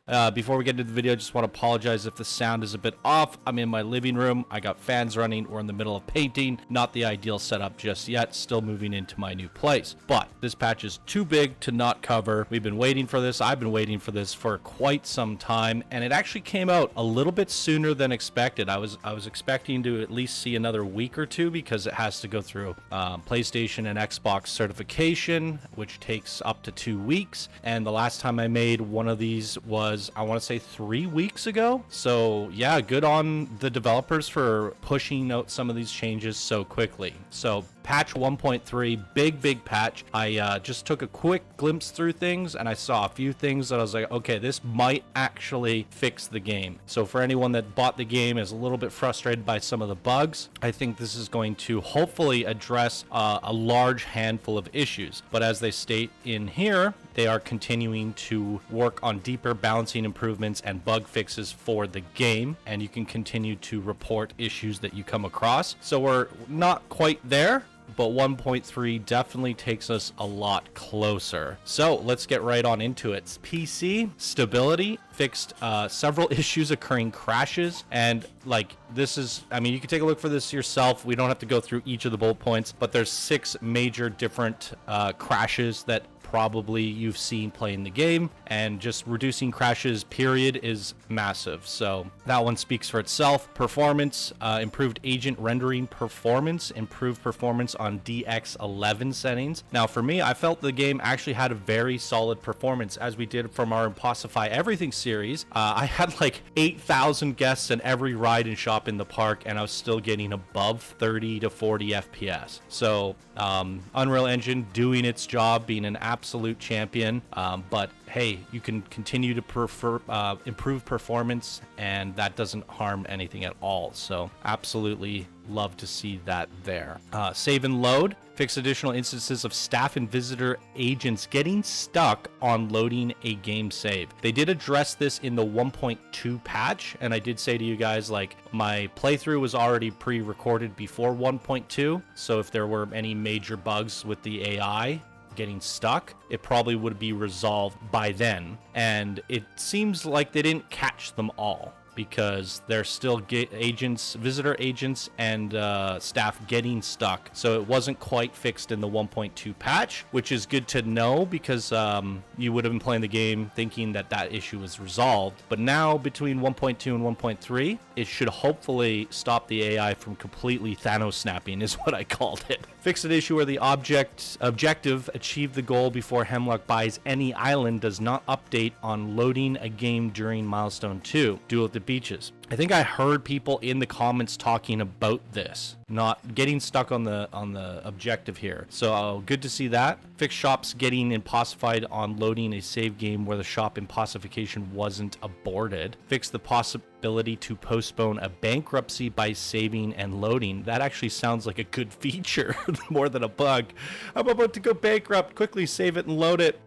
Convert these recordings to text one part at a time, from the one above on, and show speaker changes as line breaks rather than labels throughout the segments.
Before we get into the video, I just want to apologize if the sound is a bit off. I'm in my living room. I got fans running. We're in the middle of painting. Not the ideal setup just yet. Still moving into my new place. But this patch is too big to not cover. We've been waiting for this. I've been waiting for this for quite some time, and it actually came out a little bit sooner than expected. I was expecting to at least see another week or two because it has to go through PlayStation and Xbox certification, which takes up to 2 weeks. And the last time I made one of these was, I want to say, 3 weeks ago. So yeah, good on the developers for pushing out some of these changes so quickly. So patch 1.3, big patch. I just took a quick glimpse through things and I saw a few things that I was like, okay, this might actually fix the game. So for anyone that bought the game is a little bit frustrated by some of the bugs, I think this is going to hopefully address a large handful of issues. But as they state in here, they are continuing to work on deeper balancing improvements and bug fixes for the game, and you can continue to report issues that you come across. So we're not quite there, but 1.3 definitely takes us a lot closer. So let's get right on into it. PC stability fixed several issues occurring crashes, and like this is, I mean, you can take a look for this yourself. We don't have to go through each of the bullet points, but there's 6 major different crashes that probably you've seen play in the game, and just reducing crashes period is massive. So that one speaks for itself. Performance, improved agent rendering performance, improved performance on DX11 settings. Now for me, I felt the game actually had a very solid performance, as we did from our Impossify Everything series. I had like 8,000 guests in every ride and shop in the park, and I was still getting above 30 to 40 FPS. So Unreal Engine doing its job, being an absolute champion, but hey, you can continue to improve performance, and that doesn't harm anything at all. So absolutely love to see that there. Save and load. Fix additional instances of staff and visitor agents getting stuck on loading a game save. They did address this in the 1.2 patch, and I did say to you guys, like, my playthrough was already pre-recorded before 1.2, so if there were any major bugs with the AI getting stuck, it probably would be resolved by then. And it seems like they didn't catch them all, because there's still agents, visitor agents, and staff getting stuck. So it wasn't quite fixed in the 1.2 patch, which is good to know, because you would have been playing the game thinking that that issue was resolved. But now between 1.2 and 1.3, it should hopefully stop the AI from completely Thanos snapping, is what I called it. Fix an issue where the objective achieve the goal before Hemlock buys any island does not update on loading a game during milestone 2. Duel at the beaches. I think I heard people in the comments talking about this, not getting stuck on the objective here. So good to see that. Fix shops getting impossified on loading a save game where the shop impossification wasn't aborted. Fix the possibility to postpone a bankruptcy by saving and loading. That actually sounds like a good feature more than a bug. I'm about to go bankrupt. Quickly save it and load it.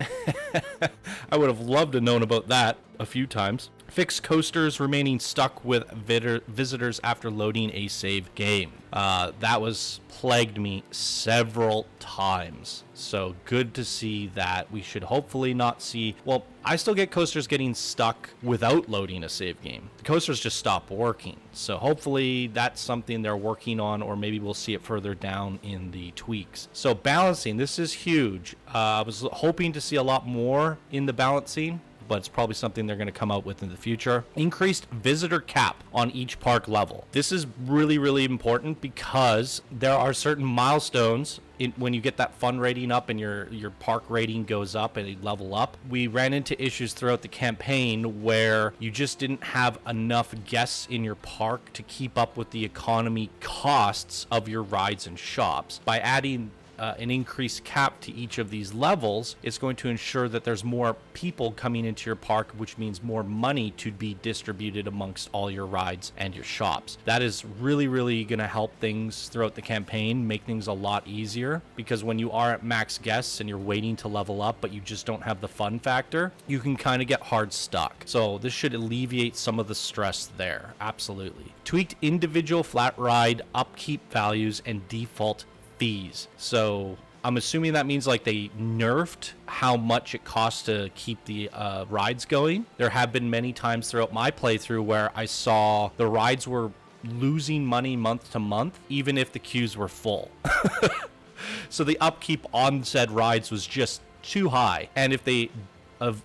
I would have loved to known about that a few times. Fix coasters remaining stuck with visitors after loading a save game. That was plagued me several times. So good to see that. We should hopefully not see, well, I still get coasters getting stuck without loading a save game. The coasters just stop working. So hopefully that's something they're working on, or maybe we'll see it further down in the tweaks. So balancing, this is huge. I was hoping to see a lot more in the balancing, but it's probably something they're going to come out with in the future. Increased visitor cap on each park level. This is really, really important, because there are certain milestones when you get that fun rating up and your park rating goes up and you level up. We ran into issues throughout the campaign where you just didn't have enough guests in your park to keep up with the economy costs of your rides and shops. By adding an increased cap to each of these levels, it's going to ensure that there's more people coming into your park, which means more money to be distributed amongst all your rides and your shops. That is really, really going to help things throughout the campaign, make things a lot easier, because when you are at max guests and you're waiting to level up, but you just don't have the fun factor, you can kind of get hard stuck. So this should alleviate some of the stress there. Absolutely. Tweaked individual flat ride upkeep values and default fees. So I'm assuming that means like they nerfed how much it costs to keep the rides going. There have been many times throughout my playthrough where I saw the rides were losing money month to month, even if the queues were full. So the upkeep on said rides was just too high. And if they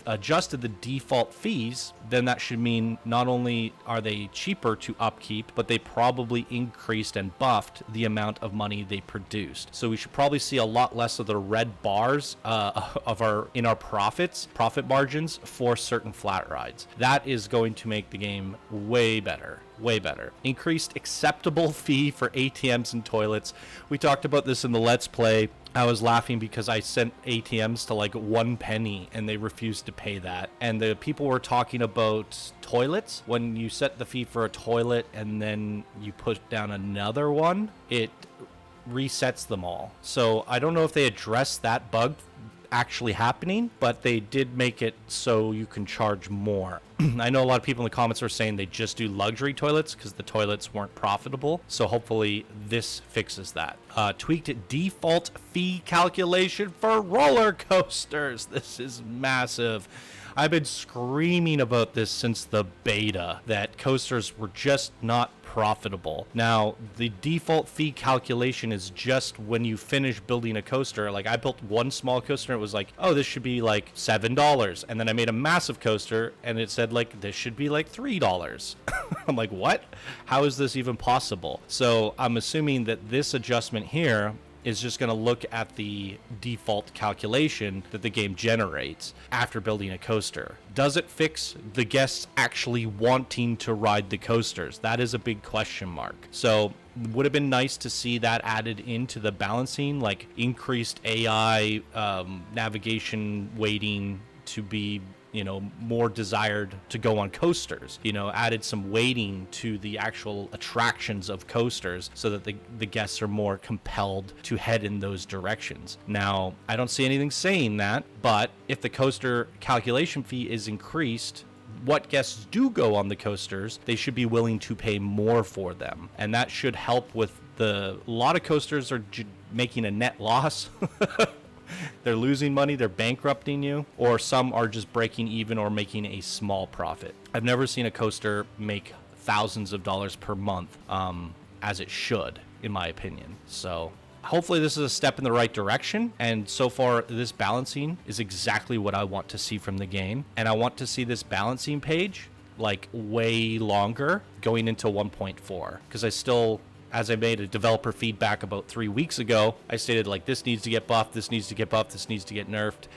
adjusted the default fees, then that should mean not only are they cheaper to upkeep, but they probably increased and buffed the amount of money they produced. So we should probably see a lot less of the red bars in our profit margins for certain flat rides. That is going to make the game way better. Way better. Increased acceptable fee for ATMs and toilets. We talked about this in the Let's Play. I was laughing because I sent ATMs to like 1 penny and they refused to pay that. And the people were talking about toilets. When you set the fee for a toilet and then you put down another one, it resets them all. So I don't know if they addressed that bug actually happening, but they did make it so you can charge more. I know a lot of people in the comments are saying they just do luxury toilets because the toilets weren't profitable. So hopefully this fixes that. Tweaked default fee calculation for roller coasters. This is massive. I've been screaming about this since the beta, that coasters were just not profitable. Now, the default fee calculation is just when you finish building a coaster. Like, I built one small coaster and it was like, oh, this should be like $7. And then I made a massive coaster and it said like, this should be like $3. I'm like, what? How is this even possible? So I'm assuming that this adjustment here is just going to look at the default calculation that the game generates after building a coaster. Does it fix the guests actually wanting to ride the coasters? That is a big question mark. So would have been nice to see that added into the balancing, like increased AI navigation weighting to be, you know, more desired to go on coasters, you know, added some weighting to the actual attractions of coasters so that the guests are more compelled to head in those directions. Now, I don't see anything saying that, but if the coaster calculation fee is increased, what guests do go on the coasters, they should be willing to pay more for them. And that should help with a lot of coasters are making a net loss. They're losing money, they're bankrupting you, or some are just breaking even or making a small profit. I've never seen a coaster make thousands of dollars per month, as it should, in my opinion. So hopefully this is a step in the right direction, and so far this balancing is exactly what I want to see from the game. And I want to see this balancing page like way longer going into 1.4, because as I made a developer feedback about 3 weeks ago, I stated like, this needs to get buffed, this needs to get buffed, this needs to get nerfed.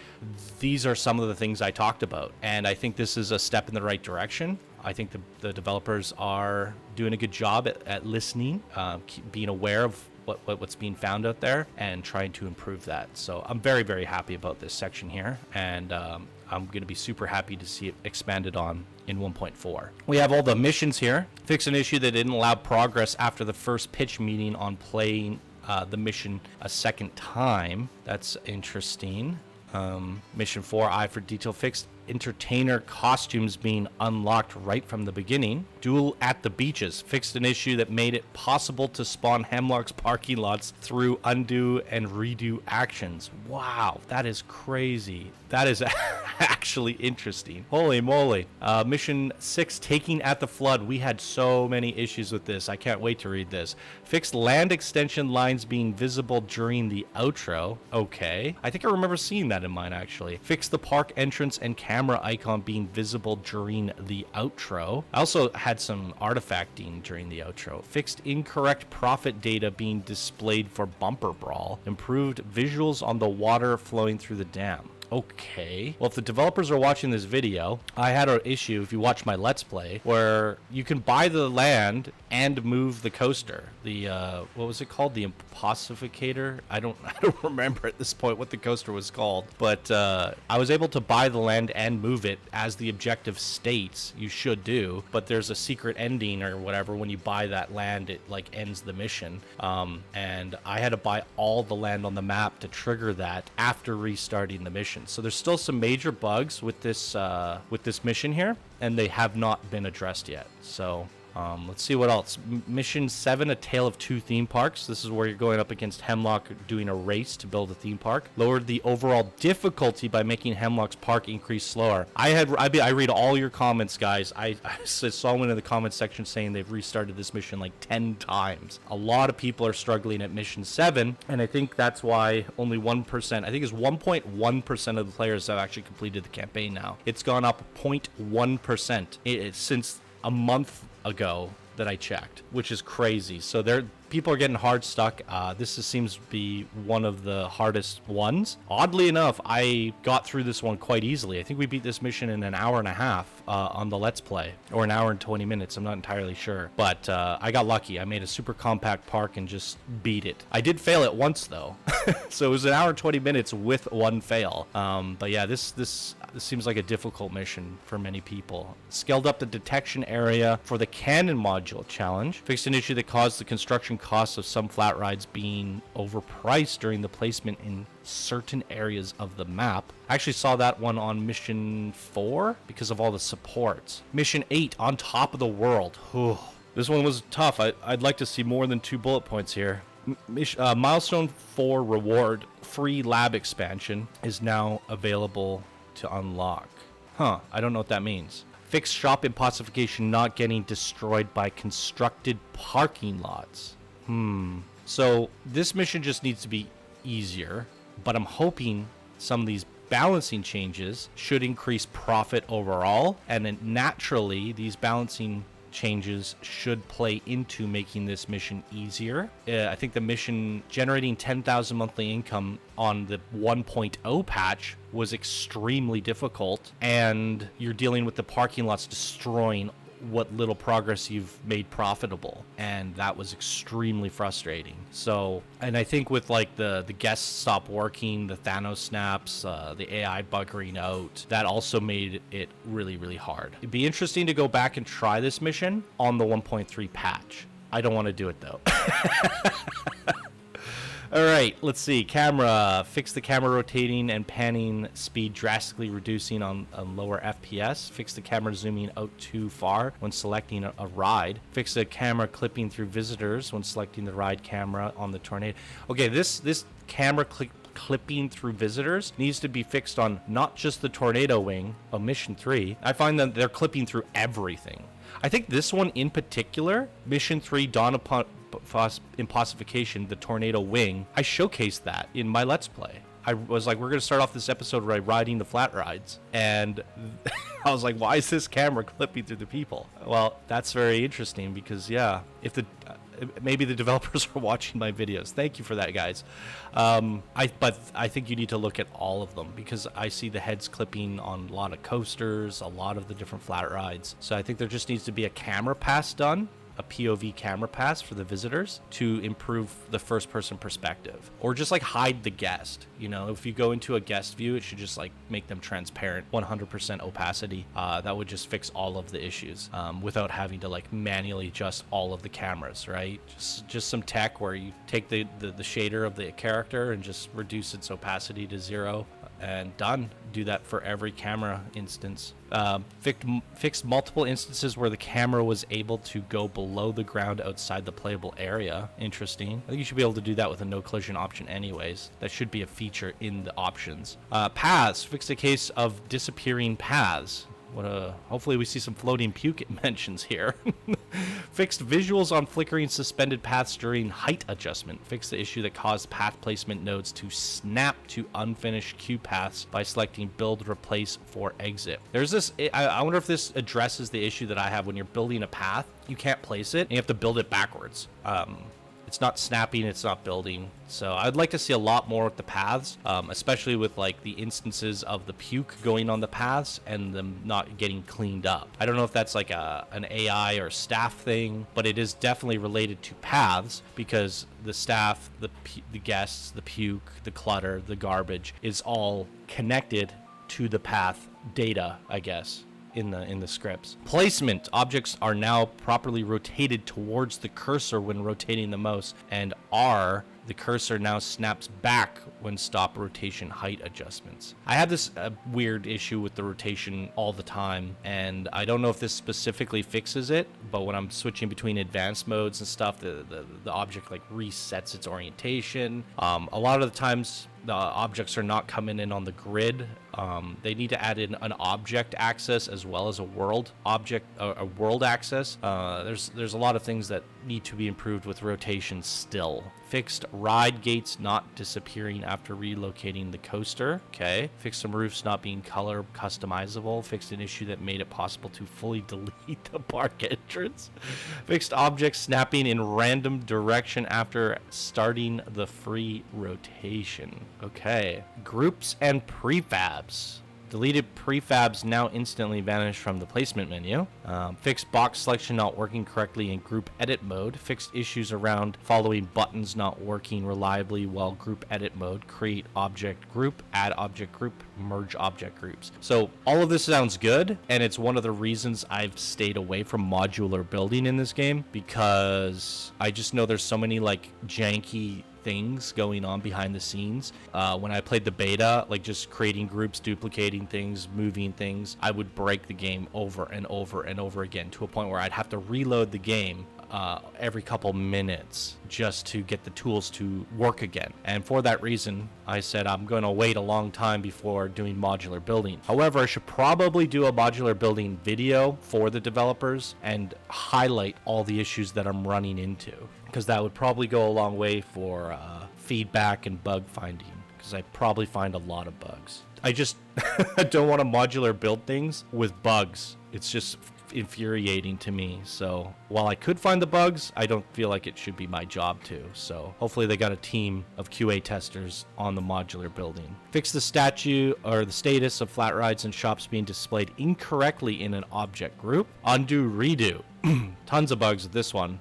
These are some of the things I talked about, and I think this is a step in the right direction. I think the developers are doing a good job at listening, being aware of what's being found out there and trying to improve that. So I'm very, very happy about this section here, and I'm going to be super happy to see it expanded on in 1.4. We have all the missions here. Fix an issue that didn't allow progress after the first pitch meeting on playing the mission a second time. That's interesting. Mission 4, Eye for Detail fixed entertainer costumes being unlocked right from the beginning. Duel at the beaches fixed an issue that made it possible to spawn Hemlock's parking lots through undo and redo actions. Wow, that is crazy. That is actually interesting. Holy moly. Mission 6, Taking at the Flood. We had so many issues with this. I can't wait to read this. Fixed land extension lines being visible during the outro. Okay. I think I remember seeing that in mine, actually. Fixed the park entrance and camera icon being visible during the outro. I also had some artifacting during the outro. Fixed incorrect profit data being displayed for Bumper Brawl. Improved visuals on the water flowing through the dam. Okay. Well, if the developers are watching this video, I had an issue, if you watch my Let's Play, where you can buy the land and move the coaster. The, what was it called? The Impossificator? I don't remember at this point what the coaster was called, but I was able to buy the land and move it as the objective states you should do, but there's a secret ending or whatever. When you buy that land, it like ends the mission. And I had to buy all the land on the map to trigger that after restarting the mission. So there's still some major bugs with this mission here, and they have not been addressed yet. So Let's see what else. Mission 7, A Tale of Two Theme Parks. This is where you're going up against Hemlock doing a race to build a theme park. Lowered the overall difficulty by making Hemlock's park increase slower. I read all your comments, guys. I saw one in the comments section saying they've restarted this mission like 10 times. A lot of people are struggling at Mission 7, and I think that's why only 1%, I think it's 1.1% of the players have actually completed the campaign now. It's gone up 0.1% since a month ago that I checked, which is crazy. So people are getting hard stuck. Seems to be one of the hardest ones. Oddly enough, I got through this one quite easily. I think we beat this mission in an hour and a half on the Let's Play, or an hour and 20 minutes. I'm not entirely sure, but I got lucky. I made a super compact park and just beat it. I did fail it once though, so it was an hour and 20 minutes with one fail. But yeah, this seems like a difficult mission for many people. Scaled up the detection area for the cannon module challenge. Fixed an issue that caused the construction costs of some flat rides being overpriced during the placement in certain areas of the map. I actually saw that one on Mission 4 because of all the supports. Mission 8, On Top of the World. Whew. This one was tough. I'd like to see more than 2 bullet points here. Milestone 4 reward, free lab expansion, is now available to unlock. I don't know what that means. Fix shop impossification not getting destroyed by constructed parking lots. So this mission just needs to be easier, but I'm hoping some of these balancing changes should increase profit overall, and then naturally these balancing changes should play into making this mission easier. I think the mission generating 10,000 monthly income on the 1.0 patch was extremely difficult, and you're dealing with the parking lots destroying what little progress you've made profitable, and that was extremely frustrating. So, and I think with like the guests stop working, the Thanos snaps, the AI buggering out, that also made it really, really hard. It'd be interesting to go back and try this mission on the 1.3 patch. I don't want to do it though. All right, let's see. Camera. Fix the camera rotating and panning speed, drastically reducing on lower FPS. Fix the camera zooming out too far when selecting a ride. Fix the camera clipping through visitors when selecting the ride camera on the Tornado. Okay, this camera clipping through visitors needs to be fixed on not just the Tornado Wing of Mission 3. I find that they're clipping through everything. I think this one in particular, Mission 3 Dawn Upon Impossification, the Tornado Wing, I showcased that in my Let's Play. I was like, we're going to start off this episode by riding the flat rides, and I was like, why is this camera clipping through the people? Well, that's very interesting because, yeah, if maybe the developers are watching my videos. Thank you for that, guys. But I think you need to look at all of them because I see the heads clipping on a lot of coasters, a lot of the different flat rides. So I think there just needs to be a camera pass done, a POV camera pass for the visitors to improve the first person perspective, or just like hide the guest. You know, if you go into a guest view, it should just like make them transparent, 100% opacity. That would just fix all of the issues without having to like manually adjust all of the cameras, right? Just some tech where you take the shader of the character and just reduce its opacity to 0 and done. Do that for every camera instance. Fixed multiple instances where the camera was able to go below the ground outside the playable area. Interesting. I think you should be able to do that with a no collision option anyways. That should be a feature in the options. Paths. Fixed a case of disappearing paths. Hopefully we see some floating puke mentions here. Fixed visuals on flickering suspended paths during height adjustment. Fixed the issue that caused path placement nodes to snap to unfinished queue paths by selecting build, replace, for exit. There's this, I wonder if this addresses the issue that I have when you're building a path. You can't place it and you have to build it backwards. It's not snapping, it's not building. So I'd like to see a lot more with the paths, especially with like the instances of the puke going on the paths and them not getting cleaned up. I don't know if that's like an AI or staff thing, but it is definitely related to paths because the staff, the guests, the puke, the clutter, the garbage is all connected to the path data, I guess. In the scripts. Placement. Objects are now properly rotated towards the cursor when rotating the mouse and are The cursor now snaps back when stop rotation height adjustments. I have this weird issue with the rotation all the time, and I don't know if this specifically fixes it, but when I'm switching between advanced modes and stuff, the object like resets its orientation. A lot of the times the objects are not coming in on the grid. They need to add in an object axis as well as a world axis. There's a lot of things that need to be improved with rotation still. Fixed ride gates not disappearing after relocating the coaster. Okay. Fixed some roofs not being color customizable. Fixed an issue that made it possible to fully delete the park entrance. Fixed objects snapping in random direction after starting the free rotation. Okay. Groups and prefabs. Deleted prefabs now instantly vanish from the placement menu. Fixed box selection not working correctly in group edit mode. Fixed issues around following buttons not working reliably while group edit mode. Create object group, add object group, merge object groups. So all of this sounds good, and it's one of the reasons I've stayed away from modular building in this game, because I just know there's so many like janky things going on behind the scenes. When I played the beta, like just creating groups, duplicating things, moving things, I would break the game over and over and over again to a point where I'd have to reload the game every couple minutes just to get the tools to work again. And for that reason, I said I'm going to wait a long time before doing modular building. However, I should probably do a modular building video for the developers and highlight all the issues that I'm running into, because that would probably go a long way for feedback and bug finding, because I probably find a lot of bugs. I just don't want to modular build things with bugs. It's just infuriating to me. So while I could find the bugs, I don't feel like it should be my job to. So hopefully they got a team of QA testers on the modular building. Fix the statue or the status of flat rides and shops being displayed incorrectly in an object group. Undo redo. Tons of bugs with this one.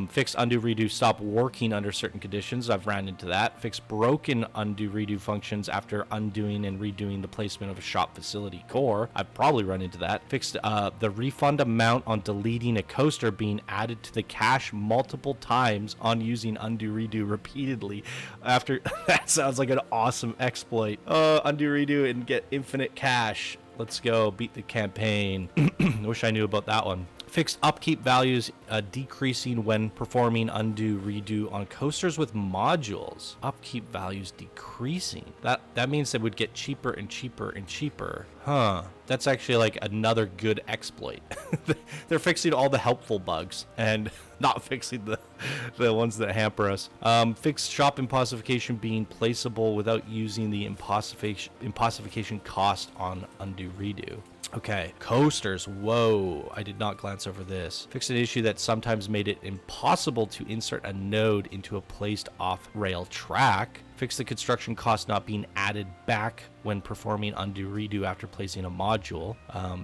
Fix undo redo stop working under certain conditions. I've ran into that. Fix broken undo redo functions after undoing and redoing the placement of a shop facility core. I've probably run into that. Fixed the refund amount on deleting a coaster being added to the cache multiple times on using undo redo repeatedly. After that sounds like an awesome exploit. Undo redo and get infinite cache. Let's go beat the campaign. Wish I knew about that one. Fixed upkeep values decreasing when performing undo redo on coasters with modules. Upkeep values decreasing. That means they would get cheaper and cheaper and cheaper. Huh. That's actually like another good exploit. They're fixing all the helpful bugs and not fixing the ones that hamper us. Fixed shop impossification being placeable without using the impossification cost on undo redo. Okay, coasters. Whoa, I did not glance over this. Fixed an issue that sometimes made it impossible to insert a node into a placed off-rail track. Fix the construction cost not being added back when performing undo redo after placing a module.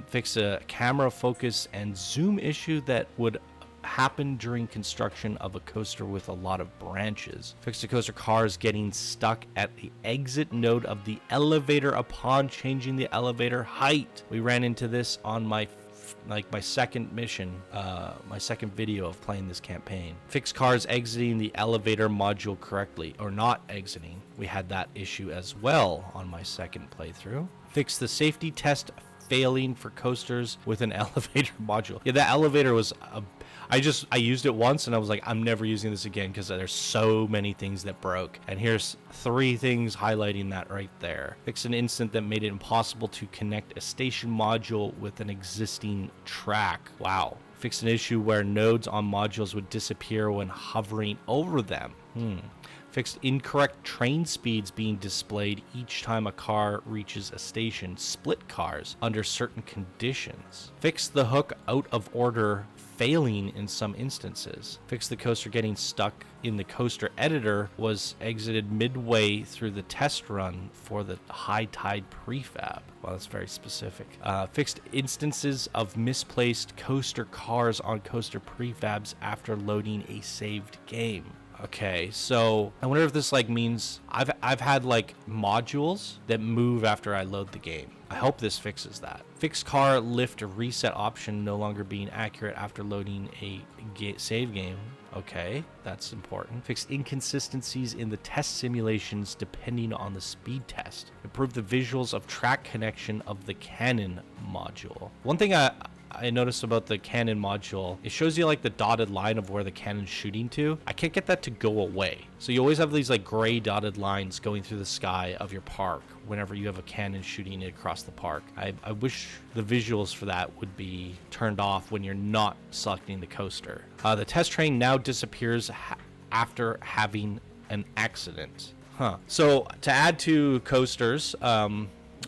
Fix a camera focus and zoom issue that would happen during construction of a coaster with a lot of branches. Fix the coaster cars getting stuck at the exit node of the elevator upon changing the elevator height. We ran into this on my second mission, my second video of playing this campaign. Fix cars exiting the elevator module correctly or not exiting. We had that issue as well on my second playthrough. Fix the safety test failing for coasters with an elevator module. Yeah, that elevator was I used it once and I was like, I'm never using this again because there's so many things that broke. And here's 3 things highlighting that right there. Fix an incident that made it impossible to connect a station module with an existing track. Wow. Fix an issue where nodes on modules would disappear when hovering over them. Fixed incorrect train speeds being displayed each time a car reaches a station. Split cars under certain conditions. Fixed the hook out of order failing in some instances. Fixed the coaster getting stuck in the coaster editor was exited midway through the test run for the high tide prefab. Well, that's very specific. Fixed instances of misplaced coaster cars on coaster prefabs after loading a saved game. Okay, so I wonder if this means I've had modules that move after I load the game. I hope this fixes that. Fixed car lift reset option no longer being accurate after loading a save game. Okay, that's important. Fix inconsistencies in the test simulations depending on the speed test. Improve the visuals of track connection of the cannon module. One thing I noticed about the cannon module, it shows you like the dotted line of where the cannon's shooting to. I can't get that to go away. So you always have these like gray dotted lines going through the sky of your park whenever you have a cannon shooting it across the park. I wish the visuals for that would be turned off when you're not selecting the coaster. The test train now disappears after having an accident. So to add to coasters, I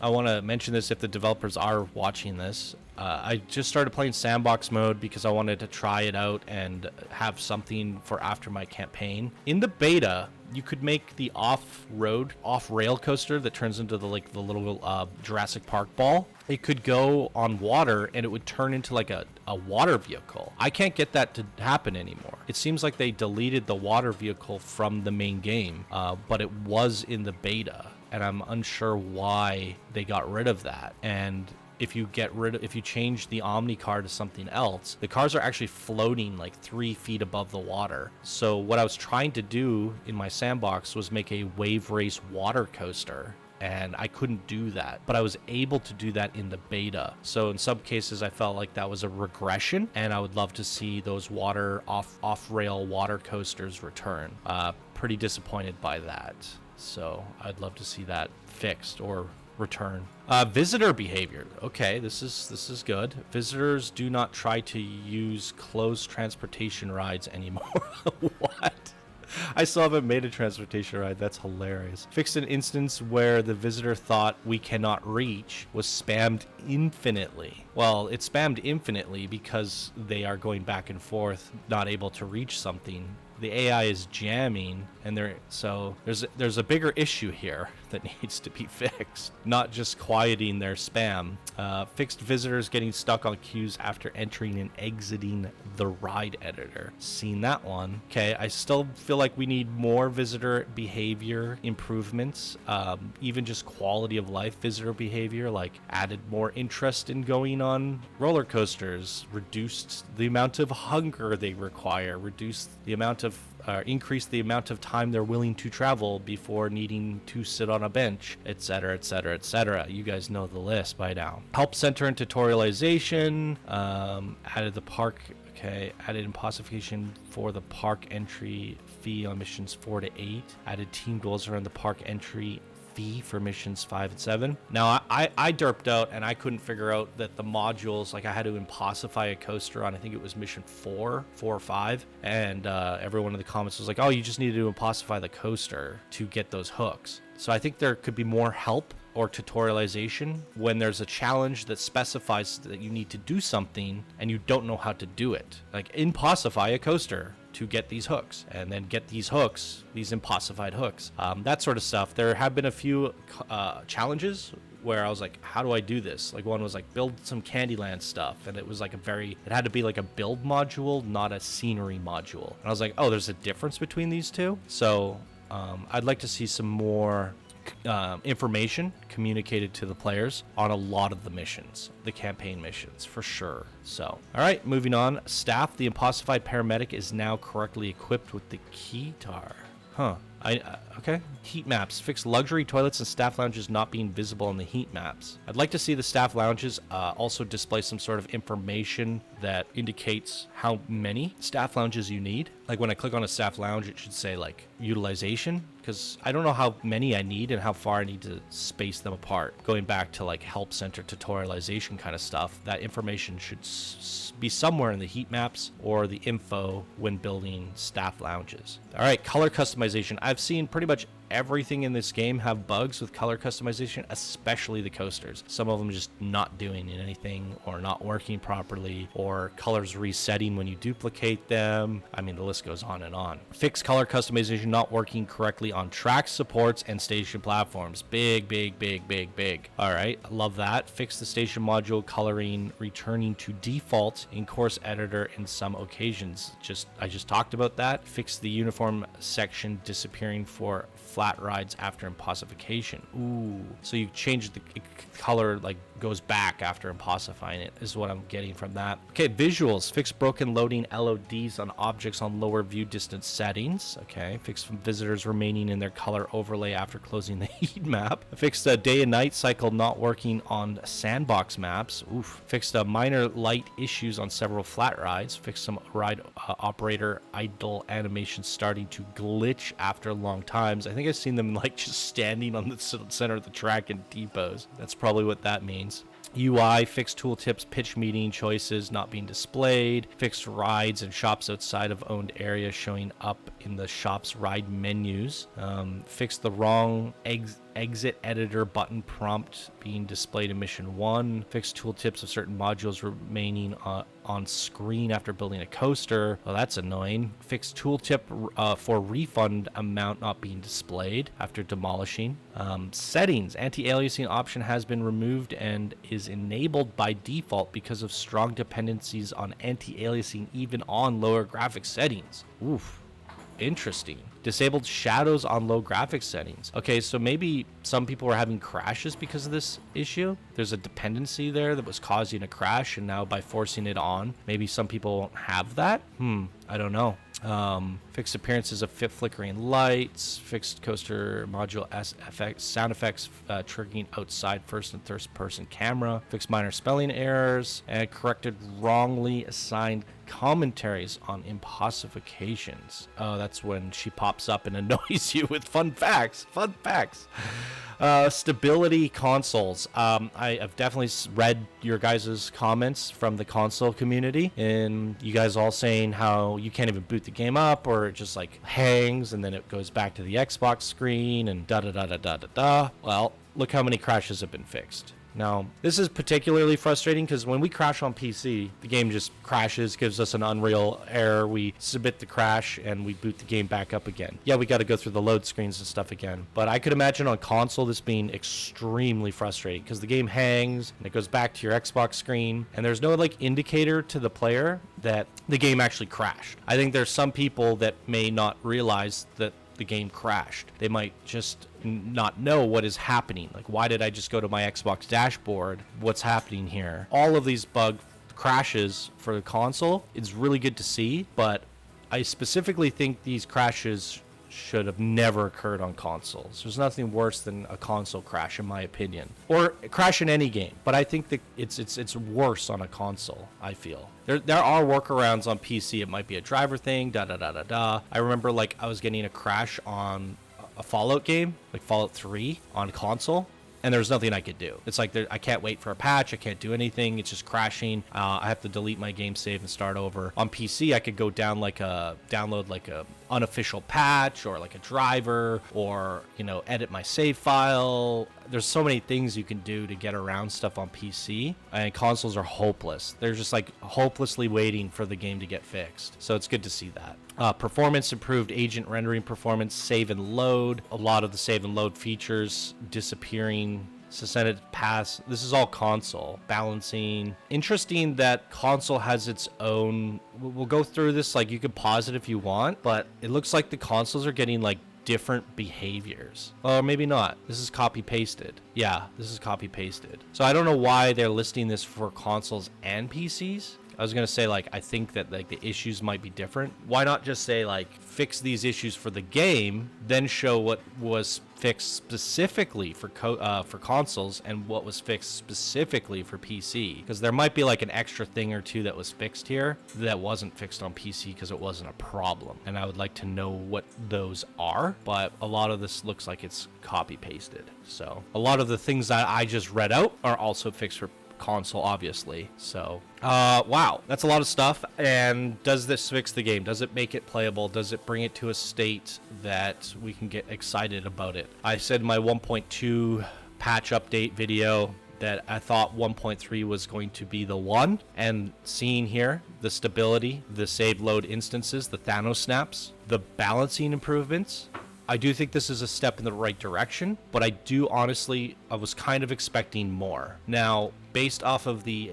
want to mention this if the developers are watching this. I just started playing sandbox mode because I wanted to try it out and have something for after my campaign. In the beta, you could make the off-rail coaster that turns into the little Jurassic Park ball. It could go on water and it would turn into like a water vehicle. I can't get that to happen anymore. It seems like they deleted the water vehicle from the main game, but it was in the beta, and I'm unsure why they got rid of that. And if you change the Omni car to something else, the cars are actually floating like 3 feet above the water. So what I was trying to do in my sandbox was make a wave race water coaster, and I couldn't do that, but I was able to do that in the beta. So in some cases I felt like that was a regression, and I would love to see those off-rail water coasters return. Pretty disappointed by that. So I'd love to see that fixed or return. Visitor behavior. Okay, this is good. Visitors do not try to use closed transportation rides anymore. What? I still haven't made a transportation ride. That's hilarious. Fixed an instance where the visitor thought we cannot reach was spammed infinitely. Well, it's spammed infinitely because they are going back and forth, not able to reach something. The AI is jamming, and there's a bigger issue here that needs to be fixed, not just quieting their spam. Fixed visitors getting stuck on queues after entering and exiting the ride editor. Seen that one. Okay, I still feel like we need more visitor behavior improvements, even just quality of life visitor behavior, like added more interest in going on roller coasters, reduced the amount of hunger they require, increase the amount of time they're willing to travel before needing to sit on a bench, etc., etc., etc. You guys know the list by now. Help center and tutorialization. Added the park. Okay, added impossification for the park entry fee on missions 4 to 8. Added team goals around the park entry fee for missions 5 and 7. Now I derped out and I couldn't figure out that the modules, like I had to impossify a coaster on, I think it was mission 4 or 5, and everyone in the comments was like, oh, you just needed to impossify the coaster to get those hooks. So I think there could be more help or tutorialization when there's a challenge that specifies that you need to do something and you don't know how to do it. Like impossify a coaster to get these hooks, and then get these hooks, these impossified hooks, that sort of stuff. There have been a few challenges where I was like, how do I do this? Like one was like build some Candyland stuff, and it was like it had to be like a build module, not a scenery module. And I was like, oh, there's a difference between these two. So I'd like to see some more information communicated to the players on a lot of the missions, the campaign missions, for sure. So, all right, moving on. Staff, the impossified paramedic is now correctly equipped with the keytar. Okay. Heat maps. Fix luxury toilets and staff lounges not being visible on the heat maps. I'd like to see the staff lounges also display some sort of information that indicates how many staff lounges you need. Like when I click on a staff lounge, it should say like utilization, because I don't know how many I need and how far I need to space them apart. Going back to like help center tutorialization kind of stuff, that information should be somewhere in the heat maps or the info when building staff lounges. All right, color customization. I've seen pretty much everything in this game have bugs with color customization, especially the coasters. Some of them just not doing anything or not working properly, or colors resetting when you duplicate them. I mean, the list goes on and on. Fix color customization not working correctly on tracks, supports, and station platforms. Big. All right, love that. Fix the station module coloring returning to default in course editor in some occasions. I just talked about that. Fix the uniform section disappearing for flat rides after impossification. Ooh, so you change the color, like goes back after impossifying it, is what I'm getting from that. Okay, visuals. Fix broken loading LODs on objects on lower view distance settings. Okay, fix visitors remaining in their color overlay after closing the heat map. Fixed a day and night cycle not working on sandbox maps. Oof. Fixed a minor light issues on several flat rides. Fixed some ride operator idle animations starting to glitch after long times. I think I've seen them like just standing on the center of the track in depots. That's probably what that means. UI, fixed tooltips, pitch meeting choices not being displayed, fixed rides and shops outside of owned areas showing up in the shop's ride menus, fixed the wrong exit editor button prompt being displayed in mission 1, fixed tooltips of certain modules remaining on screen after building a coaster. Well, that's annoying. Fixed tooltip for refund amount not being displayed after demolishing. Settings, anti-aliasing option has been removed and is enabled by default because of strong dependencies on anti-aliasing even on lower graphics settings. Oof. Interesting. Disabled shadows on low graphics settings. Okay, so maybe some people are having crashes because of this issue. There's a dependency there that was causing a crash, and now by forcing it on, maybe some people won't have that. I don't know. Fixed appearances of flickering lights, fixed coaster module effects, sound effects triggering outside first and third person camera, fixed minor spelling errors, and corrected wrongly assigned commentaries on impossifications. Oh, that's when she pops up and annoys you with fun facts. Stability consoles. I have definitely read your guys' comments from the console community, and you guys all saying how you can't even boot the game up, or it just like hangs and then it goes back to the Xbox screen and da da da da da da da. Well, look how many crashes have been fixed. Now, this is particularly frustrating because when we crash on PC, the game just crashes, gives us an Unreal error. We submit the crash and we boot the game back up again. Yeah, we got to go through the load screens and stuff again. But I could imagine on console this being extremely frustrating because the game hangs and it goes back to your Xbox screen and there's no like indicator to the player that the game actually crashed. I think there's some people that may not realize that the game crashed. They might just not know what is happening. Like, why did I just go to my Xbox dashboard? What's happening here? All of these bug crashes for the console, it's really good to see, but I specifically think these crashes should have never occurred on consoles. There's nothing worse than a console crash, in my opinion, or a crash in any game. But I think that it's worse on a console. I feel there are workarounds on PC. It might be a driver thing. Da da da da da. I remember like I was getting a crash on a Fallout game, like Fallout 3 on console. And there's nothing I could do. It's like I can't wait for a patch. I can't do anything. It's just crashing. I have to delete my game save and start over. On PC, I could go download like a unofficial patch or like a driver, or edit my save file. There's so many things you can do to get around stuff on PC, and consoles are hopeless. They're just like hopelessly waiting for the game to get fixed. So it's good to see that. Performance improved, agent rendering performance, save and load. A lot of the save and load features disappearing. Suspended pass. This is all console. Balancing. Interesting that console has its own. We'll go through this. Like, you can pause it if you want, but it looks like the consoles are getting like different behaviors. Or maybe not. This is copy pasted. Yeah, this is copy pasted. So I don't know why they're listing this for consoles and PCs. I was going to say, like, I think that like the issues might be different. Why not just say like fix these issues for the game, then show what was fixed specifically for consoles and what was fixed specifically for PC? Because there might be like an extra thing or two that was fixed here that wasn't fixed on PC because it wasn't a problem. And I would like to know what those are, but a lot of this looks like it's copy pasted. So a lot of the things that I just read out are also fixed for console, obviously. So wow, that's a lot of stuff. And does this fix the game? Does it make it playable? Does it bring it to a state that we can get excited about it? I said my 1.2 patch update video that I thought 1.3 was going to be the one, and seeing here the stability, the save load instances, the Thanos snaps, the balancing improvements, I do think this is a step in the right direction, but I was kind of expecting more. Now, based off of the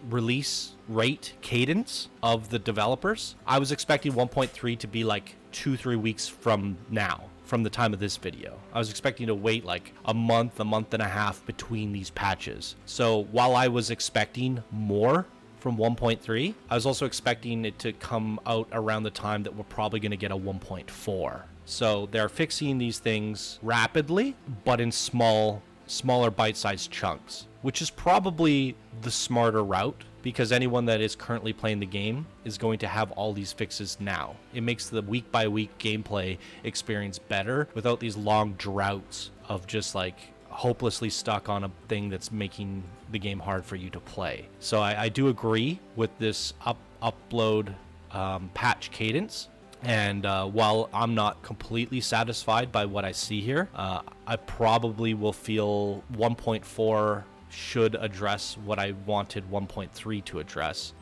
release rate cadence of the developers, I was expecting 1.3 to be like 2-3 weeks from now. from the time of this video. I was expecting to wait like a month and a half between these patches. So while I was expecting more from 1.3, I was also expecting it to come out around the time that we're probably going to get a 1.4. So they're fixing these things rapidly, but in smaller bite-sized chunks, which is probably the smarter route, because anyone that is currently playing the game is going to have all these fixes now. It makes the week-by-week gameplay experience better without these long droughts of just like hopelessly stuck on a thing that's making the game hard for you to play. So I do agree with this upload patch cadence. And while I'm not completely satisfied by what I see here, I probably will feel 1.4 should address what I wanted 1.3 to address.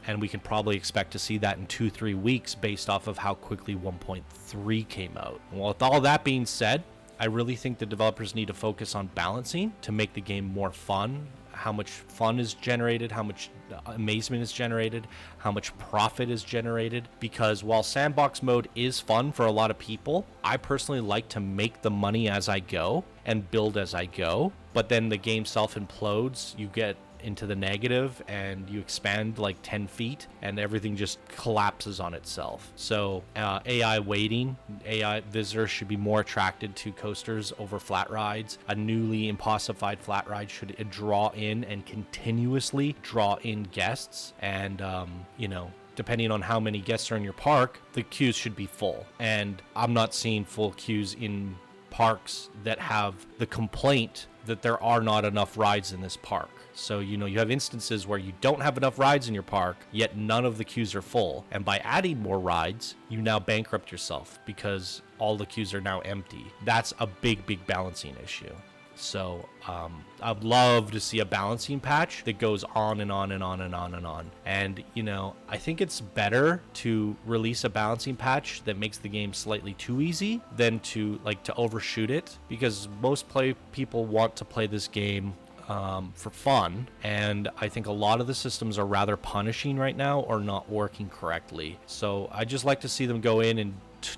And we can probably expect to see that in 2-3 weeks based off of how quickly 1.3 came out. Well, with all that being said, I really think the developers need to focus on balancing to make the game more fun. How much fun is generated, how much amazement is generated, how much profit is generated. Because while sandbox mode is fun for a lot of people, I personally like to make the money as I go and build as I go. But then the game self implodes, you get into the negative and you expand like 10 feet and everything just collapses on itself. So AI waiting, AI visitors should be more attracted to coasters over flat rides. A newly impossified flat ride should draw in and continuously draw in guests. And depending on how many guests are in your park, the queues should be full. And I'm not seeing full queues in parks that have the complaint that there are not enough rides in this park. So, you have instances where you don't have enough rides in your park, yet none of the queues are full. And by adding more rides, you now bankrupt yourself because all the queues are now empty. That's a big balancing issue. So I'd love to see a balancing patch that goes on and on and on and on and on. And, I think it's better to release a balancing patch that makes the game slightly too easy than to overshoot it, because most people want to play this game for fun, and I think a lot of the systems are rather punishing right now or not working correctly. So I just like to see them go in and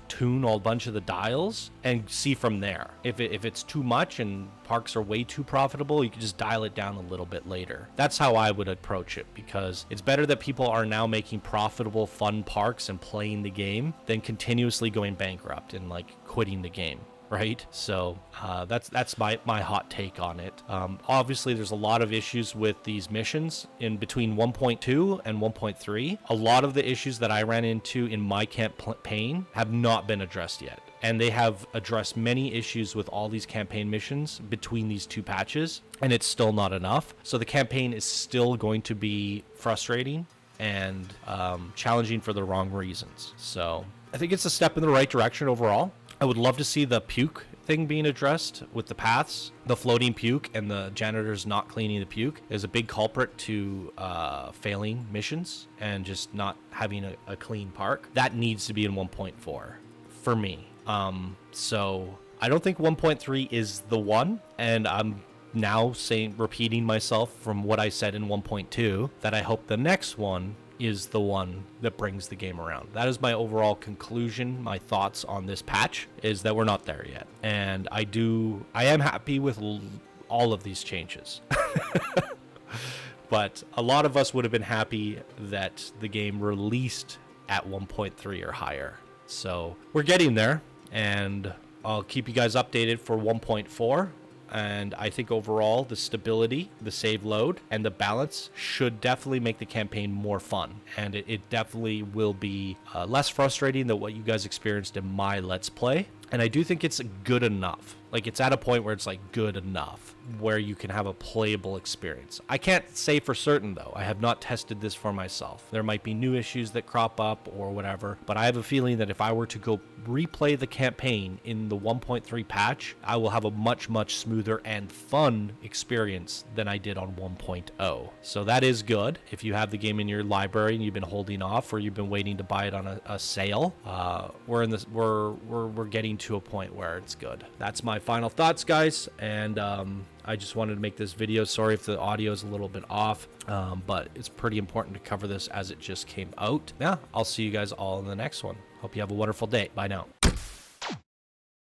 tune a bunch of the dials and see from there. If it's too much and parks are way too profitable, you can just dial it down a little bit later. That's how I would approach it, because it's better that people are now making profitable, fun parks and playing the game than continuously going bankrupt and quitting the game. Right? So that's my hot take on it. Obviously, there's a lot of issues with these missions in between 1.2 and 1.3. A lot of the issues that I ran into in my campaign have not been addressed yet. And they have addressed many issues with all these campaign missions between these two patches, and it's still not enough. So the campaign is still going to be frustrating and challenging for the wrong reasons. So I think it's a step in the right direction overall. I would love to see the puke thing being addressed with the paths. The floating puke and the janitors not cleaning the puke is a big culprit to failing missions and just not having a clean park. That needs to be in 1.4 for me. So I don't think 1.3 is the one, and I'm now repeating myself from what I said in 1.2 that I hope the next one is the one that brings the game around. That is my overall conclusion. My thoughts on this patch is that we're not there yet. And I am happy with all of these changes. But a lot of us would have been happy that the game released at 1.3 or higher. So we're getting there, and I'll keep you guys updated for 1.4. And I think overall, the stability, the save load, and the balance should definitely make the campaign more fun. And it definitely will be less frustrating than what you guys experienced in my Let's Play. And I do think it's good enough. It's at a point where it's good enough, where you can have a playable experience. I can't say for certain, though. I have not tested this for myself. There might be new issues that crop up or whatever, but I have a feeling that if I were to go replay the campaign in the 1.3 patch, I will have a much smoother and fun experience than I did on 1.0. So that is good. If you have the game in your library and you've been holding off, or you've been waiting to buy it on a sale, we're getting to a point where it's good. That's my final thoughts, guys, and I just wanted to make this video. Sorry if the audio is a little bit off, but it's pretty important to cover this as it just came out. Yeah, I'll see you guys all in the next one. Hope you have a wonderful day. Bye now.